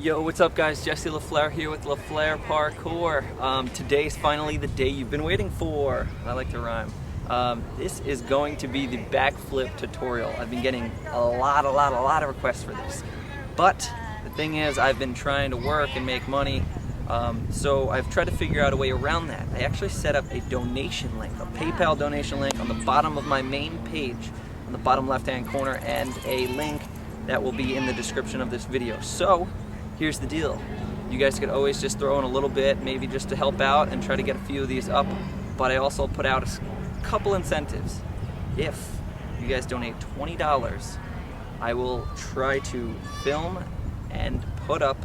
Yo, what's up guys? Jesse LaFlair here with LaFlairParkour. Today's finally the day you've been waiting for. I like to rhyme. This is going to be the backflip tutorial. I've been getting a lot of requests for this. But the thing is, I've been trying to work and make money, so I've tried to figure out a way around that. I actually set up a donation link, a PayPal donation link on the bottom of my main page, on the bottom left-hand corner, and a link that will be in the description of this video. So, here's the deal. You guys could always just throw in a little bit, maybe just to help out and try to get a few of these up. But I also put out a couple incentives. If you guys donate $20, I will try to film and put up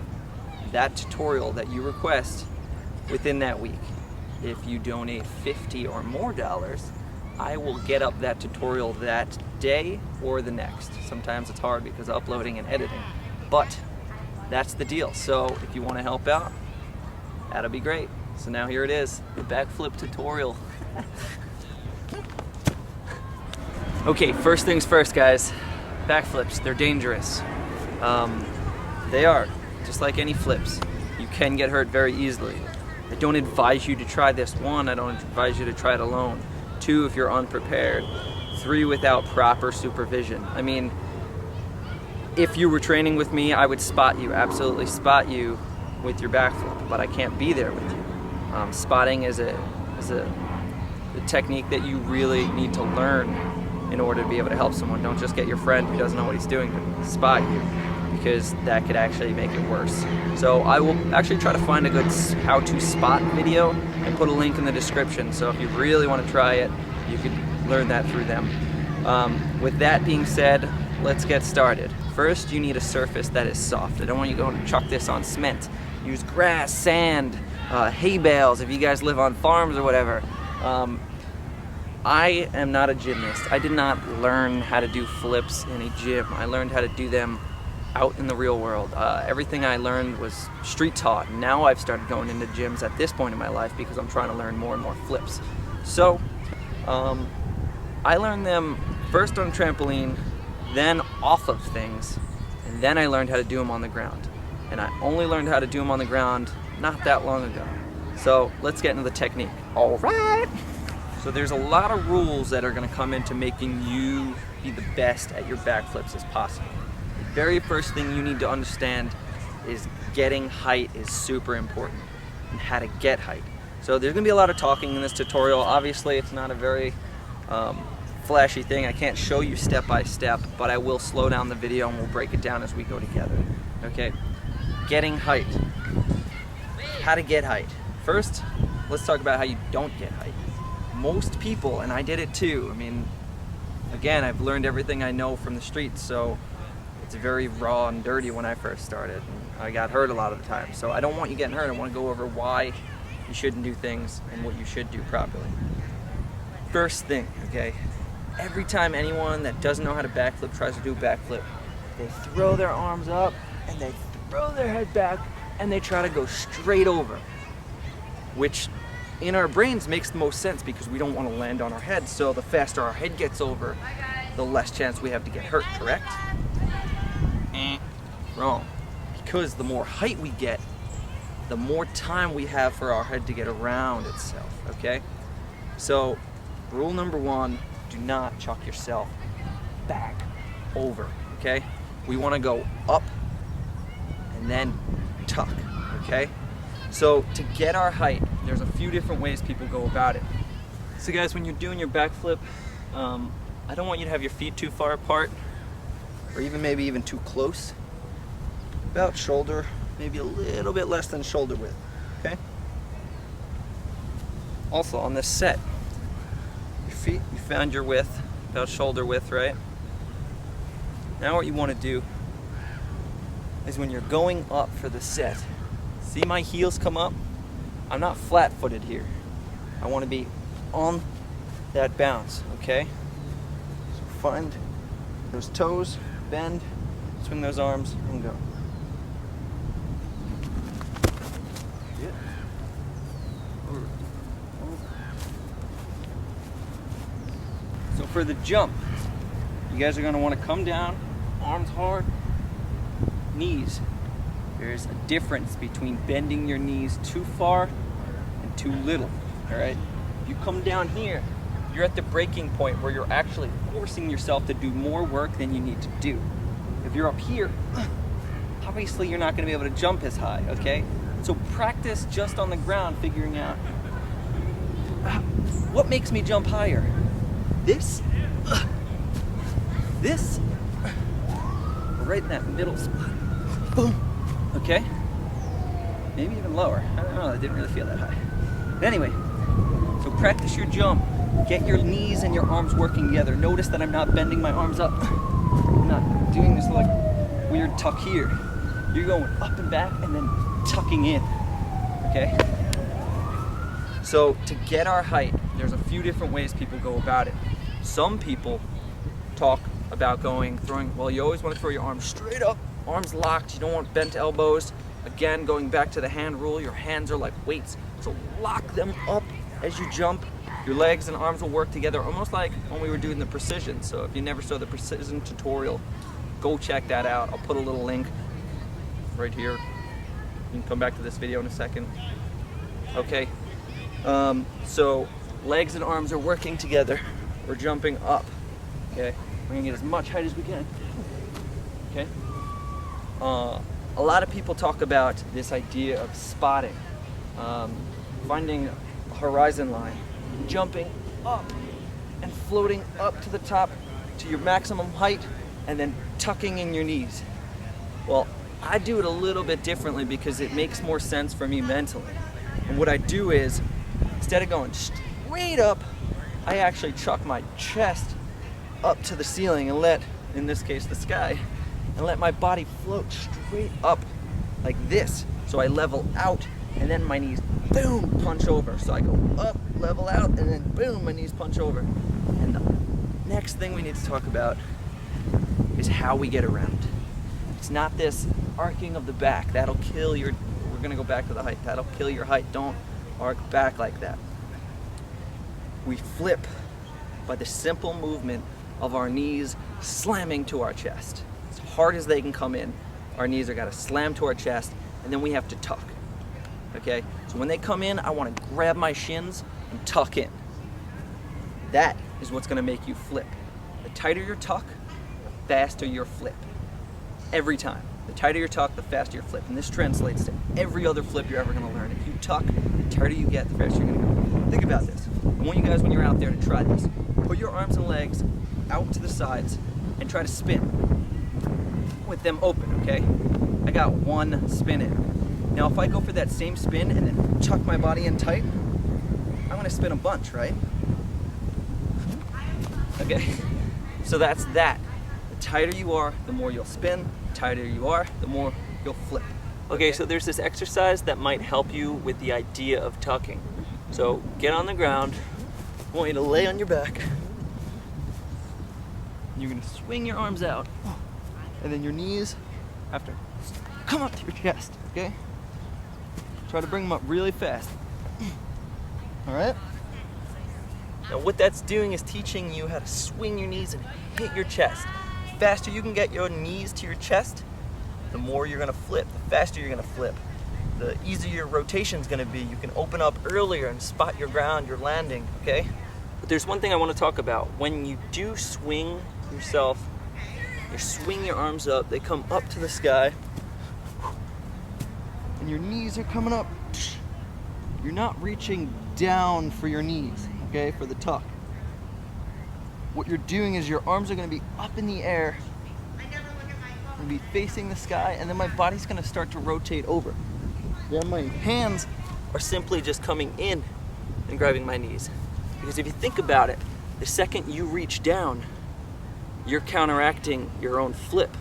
that tutorial that you request within that week. If you donate $50 or more, I will get up that tutorial that day or the next. Sometimes it's hard because of uploading and editing, but that's the deal. So if you want to help out, that'll be great. So now here it is, the backflip tutorial. Okay, first things first, guys. Backflips, they're dangerous. They are, just like any flips. You can get hurt very easily. I don't advise you to try this. 1, I don't advise you to try it alone. 2, if you're unprepared. 3, without proper supervision. I mean, if you were training with me, I would spot you, absolutely spot you with your backflip, but I can't be there with you. Spotting is a technique that you really need to learn in order to be able to help someone. Don't just get your friend who doesn't know what he's doing to spot you, because that could actually make it worse. So I will actually try to find a good how to spot video and put a link in the description. So if you really want to try it, you could learn that through them. With that being said, let's get started. First, you need a surface that is soft. I don't want you going to chuck this on cement. Use grass, sand, hay bales if you guys live on farms or whatever. I am not a gymnast. I did not learn how to do flips in a gym. I learned how to do them out in the real world. Everything I learned was street taught. Now I've started going into gyms at this point in my life because I'm trying to learn more and more flips. So I learned them first on trampoline, then off of things, and then I learned how to do them on the ground. And I only learned how to do them on the ground not that long ago. So let's get into the technique. All right. So there's a lot of rules that are going to come into making you be the best at your backflips as possible. The very first thing you need to understand is getting height is super important, and how to get height. So there's going to be a lot of talking in this tutorial. Obviously, it's not a very flashy thing. I can't show you step by step, but I will slow down the video and we'll break it down as we go together. Okay, getting height. How to get height. First, let's talk about how you don't get height. Most people, and I did it too, I mean, again, I've learned everything I know from the streets, so it's very raw and dirty when I first started. And I got hurt a lot of the time, so I don't want you getting hurt. I want to go over why you shouldn't do things and what you should do properly. First thing, okay, every time anyone that doesn't know how to backflip tries to do a backflip, they throw their arms up and they throw their head back and they try to go straight over, which in our brains makes the most sense because we don't want to land on our head. So the faster our head gets over, the less chance we have to get hurt, correct? Wrong. Because the more height we get, the more time we have for our head to get around itself, okay? So rule number 1, do not chuck yourself back over, okay? We want to go up and then tuck, okay? So to get our height, there's a few different ways people go about it. So guys, when you're doing your backflip, I don't want you to have your feet too far apart, or maybe even too close. About shoulder, maybe a little bit less than shoulder width, okay? Also on this set, your feet, you found your width, about shoulder width, right? Now what you want to do is when you're going up for the set, see my heels come up? I'm not flat-footed here. I want to be on that bounce, okay? So find those toes, bend, swing those arms, and go. So for the jump, you guys are going to want to come down, arms hard, knees There's a difference between bending your knees too far and too little, all right? If you come down here, you're at the breaking point where you're actually forcing yourself to do more work than you need to do. If you're up here, obviously you're not gonna be able to jump as high, okay? So practice just on the ground, figuring out what makes me jump higher. This, right in that middle spot. Boom. Okay? Maybe even lower. I don't know, I didn't really feel that high. But anyway, so practice your jump. Get your knees and your arms working together. Notice that I'm not bending my arms up. I'm not doing this like weird tuck here. You're going up and back and then tucking in, okay? So to get our height, there's a few different ways people go about it. Some people talk about throwing, well, you always want to throw your arms straight up, arms locked, you don't want bent elbows. Again, going back to the hand rule, your hands are like weights, so lock them up as you jump. Your legs and arms will work together, almost like when we were doing the precision. So if you never saw the precision tutorial, go check that out. I'll put a little link right here. You can come back to this video in a second. Okay, so legs and arms are working together. We're jumping up, okay? We're gonna get as much height as we can, okay? A lot of people talk about this idea of spotting, finding a horizon line, jumping up and floating up to the top to your maximum height and then tucking in your knees. Well, I do it a little bit differently because it makes more sense for me mentally. And what I do is, instead of going straight up, I actually chuck my chest up to the ceiling and let, in this case, the sky, and let my body float straight up like this. So I level out and then my knees, boom, punch over. So I go up, level out, and then boom, my knees punch over. And the next thing we need to talk about is how we get around. It's not this arcing of the back. That'll kill your, we're gonna go back to the height. That'll kill your height. Don't arc back like that. We flip by the simple movement of our knees slamming to our chest. As hard as they can come in, our knees are gotta slam to our chest, and then we have to tuck. Okay? So when they come in, I wanna grab my shins and tuck in. That is what's gonna make you flip. The tighter your tuck, the faster your flip. Every time. The tighter your tuck, the faster your flip. And this translates to every other flip you're ever gonna learn. If you tuck, the tighter you get, the faster you're gonna go. Think about this. I want you guys, when you're out there, to try this. Put your arms and legs out to the sides and try to spin with them open, okay? I got one spin in. Now if I go for that same spin and then tuck my body in tight, I'm gonna spin a bunch, right? Okay, so that's that. The tighter you are, the more you'll spin. The tighter you are, the more you'll flip. Okay, so there's this exercise that might help you with the idea of tucking. So get on the ground. I want you to lay on your back. You're gonna swing your arms out. And then your knees have to come up to your chest, okay? Try to bring them up really fast. All right? Now what that's doing is teaching you how to swing your knees and hit your chest. The faster you can get your knees to your chest, the more you're gonna flip, the faster you're gonna flip. The easier your rotation's gonna be. You can open up earlier and spot your ground, your landing, okay? But there's one thing I wanna talk about. When you do swing yourself, you swing your arms up, they come up to the sky, and your knees are coming up. You're not reaching down for your knees, okay, for the tuck. What you're doing is your arms are gonna be up in the air, and be facing the sky, and then my body's gonna start to rotate over. Then my hands are simply just coming in and grabbing my knees. Because if you think about it, the second you reach down, you're counteracting your own flip,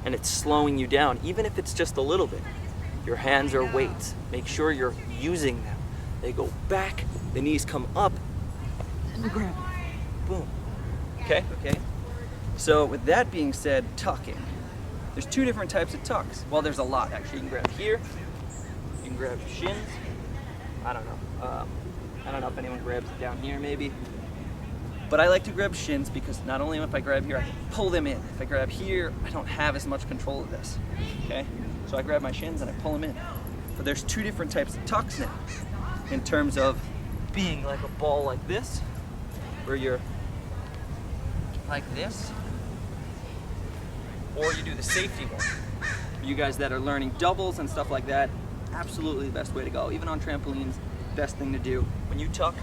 and it's slowing you down, even if it's just a little bit. Your hands are weights. Make sure you're using them. They go back, the knees come up, and you grab it. Boom. Okay? Okay. So with that being said, tucking. There's two different types of tucks. Well, there's a lot actually. You can grab here, you can grab shins. I don't know if anyone grabs it down here maybe. But I like to grab shins because not only if I grab here, I can pull them in. If I grab here, I don't have as much control of this, okay? So I grab my shins and I pull them in. But there's two different types of tucks now, in terms of being like a ball like this, where you're like this, or you do the safety one. For you guys that are learning doubles and stuff like that, absolutely the best way to go. Even on trampolines, best thing to do. When you tuck,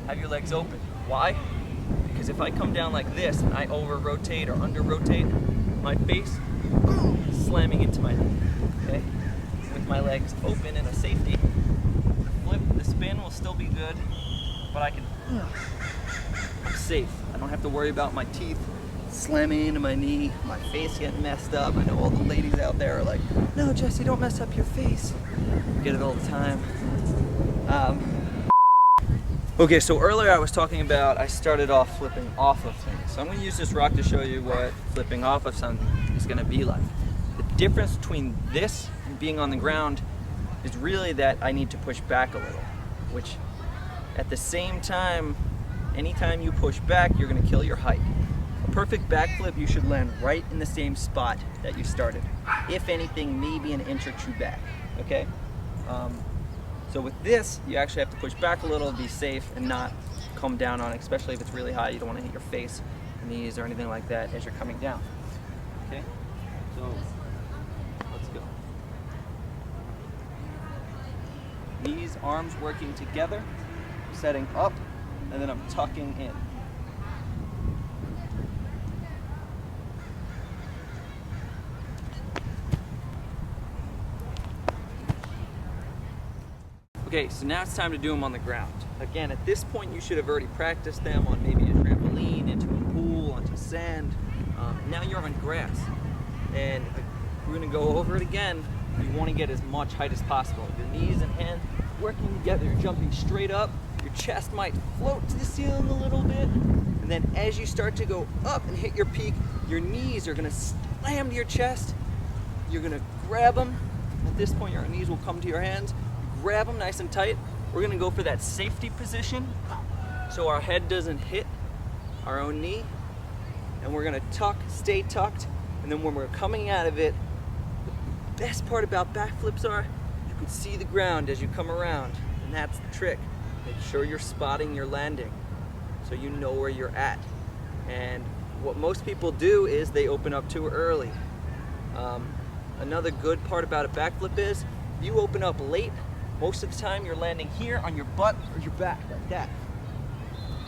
have your legs open. Why? Because if I come down like this and I over rotate or under rotate, my face is slamming into my knee. Okay? With my legs open in a safety, the flip, the spin will still be good, but I'm safe. I don't have to worry about my teeth slamming into my knee, my face getting messed up. I know all the ladies out there are like, no, Jesse, don't mess up your face. I get it all the time. Okay, so earlier I was talking about I started off flipping off of things. So I'm going to use this rock to show you what flipping off of something is going to be like. The difference between this and being on the ground is really that I need to push back a little, which at the same time, anytime you push back, you're going to kill your height. A perfect backflip, you should land right in the same spot that you started. If anything, maybe an inch or two back, okay? So with this, you actually have to push back a little, be safe, and not come down on it, especially if it's really high. You don't want to hit your face, knees, or anything like that as you're coming down. Okay? So, let's go. Knees, arms working together, setting up, and then I'm tucking in. Okay, so now it's time to do them on the ground. Again, at this point you should have already practiced them on maybe a trampoline, into a pool, onto sand. Now you're on grass. And we're gonna go over it again. You wanna get as much height as possible. Your knees and hands working together, you're jumping straight up. Your chest might float to the ceiling a little bit. And then as you start to go up and hit your peak, your knees are gonna slam to your chest. You're gonna grab them. At this point, your knees will come to your hands. Grab them nice and tight. We're gonna go for that safety position so our head doesn't hit our own knee. And we're gonna tuck, stay tucked. And then when we're coming out of it, the best part about backflips are you can see the ground as you come around. And that's the trick. Make sure you're spotting your landing so you know where you're at. And what most people do is they open up too early. Another good part about a backflip is if you open up late, most of the time you're landing here on your butt or your back, like that.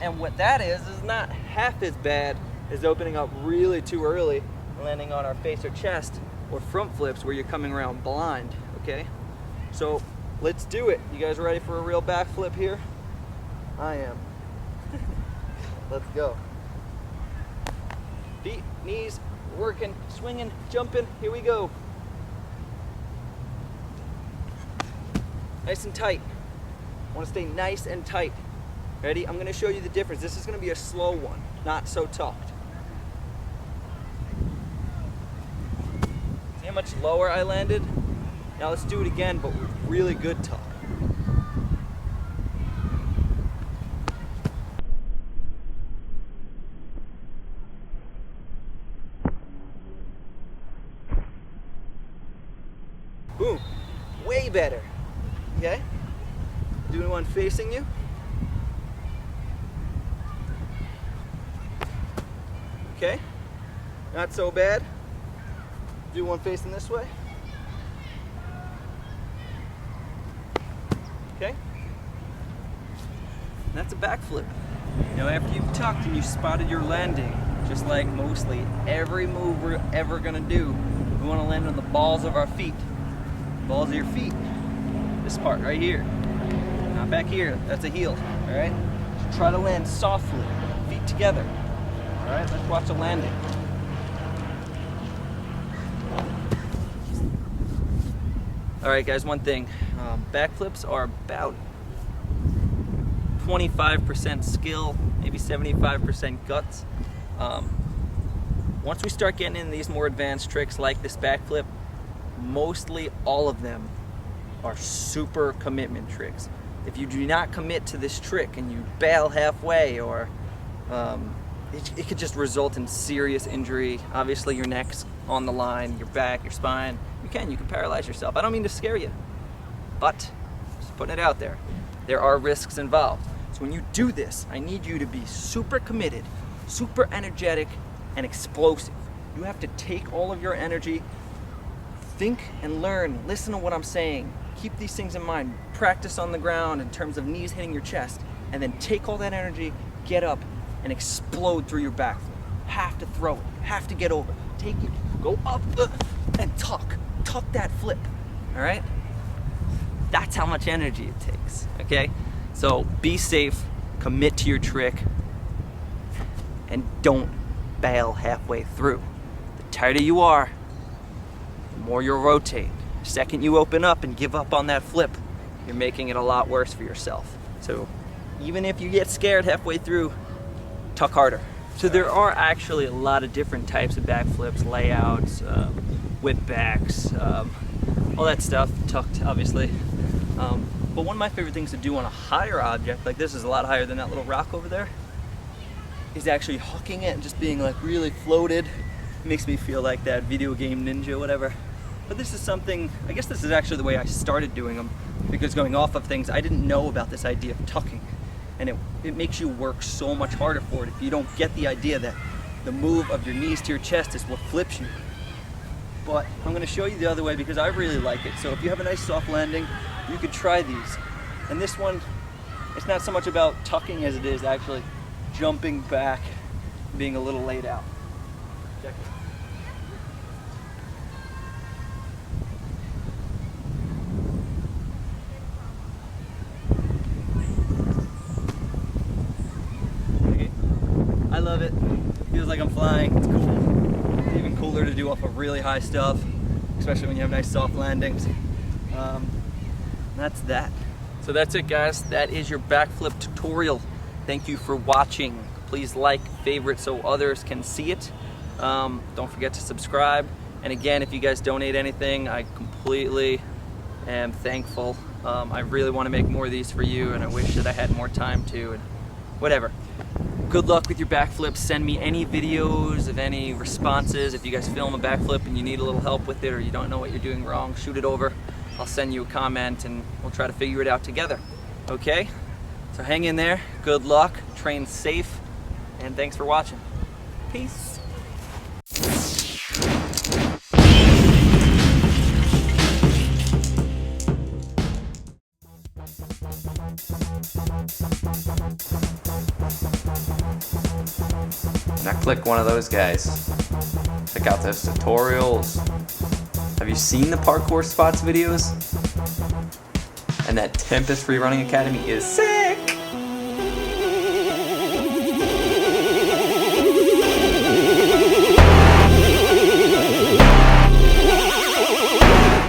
And what that is not half as bad as opening up really too early and landing on our face or chest, or front flips where you're coming around blind, okay? So let's do it. You guys ready for a real backflip here? I am. Let's go. Feet, knees, working, swinging, jumping, here we go. Nice and tight. I want to stay nice and tight. Ready? I'm going to show you the difference. This is going to be a slow one, not so tucked. See how much lower I landed? Now let's do it again, but with really good tuck. Boom. Way better. Okay? Doing one facing you. Okay? Not so bad. Do one facing this way. Okay? And that's a backflip. Now after you've tucked and you spotted your landing, just like mostly every move we're ever gonna do, we wanna land on the balls of our feet. Balls of your feet. This part right here, not back here, that's a heel, all right? So try to land softly, feet together, all right? Let's watch the landing. All right, guys, one thing, backflips are about 25% skill, maybe 75% guts. Once we start getting into these more advanced tricks like this backflip, mostly all of them are super commitment tricks. If you do not commit to this trick and you bail halfway or it could just result in serious injury. Obviously your neck's on the line, your back, your spine. You can paralyze yourself. I don't mean to scare you, but just putting it out there. There are risks involved. So when you do this, I need you to be super committed, super energetic, and explosive. You have to take all of your energy, think and learn, listen to what I'm saying, keep these things in mind, practice on the ground in terms of knees hitting your chest, and then take all that energy, get up, and explode through your backflip. Have to throw it, have to get over, take it, go up, and tuck that flip, all right? That's how much energy it takes, okay? So be safe, commit to your trick, and don't bail halfway through. The tighter you are, the more you'll rotate. The second you open up and give up on that flip, you're making it a lot worse for yourself. So even if you get scared halfway through, tuck harder. So there are actually a lot of different types of backflips, layouts, whip backs, all that stuff, tucked obviously. But one of my favorite things to do on a higher object, like this is a lot higher than that little rock over there, is actually hooking it and just being like really floated. It makes me feel like that video game ninja, whatever. But this is something, I guess this is actually the way I started doing them, because going off of things, I didn't know about this idea of tucking. And it makes you work so much harder for it if you don't get the idea that the move of your knees to your chest is what flips you. But I'm gonna show you the other way because I really like it. So if you have a nice soft landing, you could try these. And this one, it's not so much about tucking as it is actually jumping back, being a little laid out. Check it. I love it. Feels like I'm flying. It's cool. It's even cooler to do off of really high stuff, especially when you have nice soft landings. That's that. So that's it, guys. That is your backflip tutorial. Thank you for watching. Please like, favorite so others can see it. Don't forget to subscribe. And again, if you guys donate anything, I completely am thankful. I really want to make more of these for you, and I wish that I had more time to, and whatever. Good luck with your backflips. Send me any videos of any responses. If you guys film a backflip and you need a little help with it or you don't know what you're doing wrong, shoot it over. I'll send you a comment and we'll try to figure it out together. Okay? So hang in there. Good luck. Train safe. And thanks for watching. Peace. Now click one of those guys. Check out those tutorials. Have you seen the Parkour Spots videos? And that Tempest Free Running Academy is sick!